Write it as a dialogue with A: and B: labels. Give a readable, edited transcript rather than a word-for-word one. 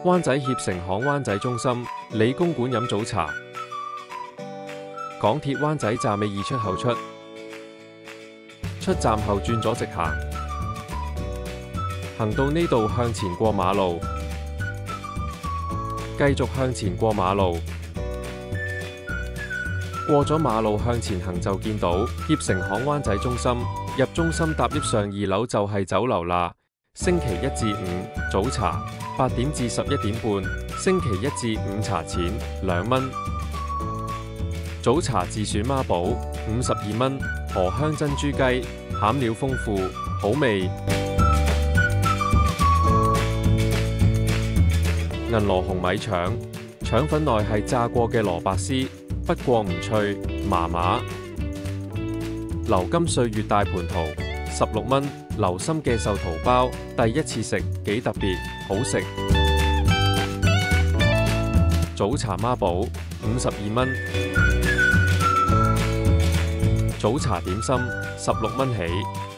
A: 灣仔協成行灣仔中心理工館飲早茶。港鐵灣仔站尾二出口出站後轉左直行，行到呢度向前過馬路，繼續向前過馬路，過咗馬路向前行就見到協成行灣仔中心。入中心搭 lift 上2樓就係酒樓啦。星期1至5早茶8點至11點半，星期1至5茶錢2蚊。早茶自選孖寶52蚊，荷香珍珠雞，餡料豐富，好味。銀羅紅米腸，腸粉內係炸過嘅蘿蔔絲，不過唔脆，麻麻。流金歲月大盤圖16蚊，流心嘅壽桃包，第一次食幾特別，好食。早茶孖寶52蚊，早茶點心16蚊起。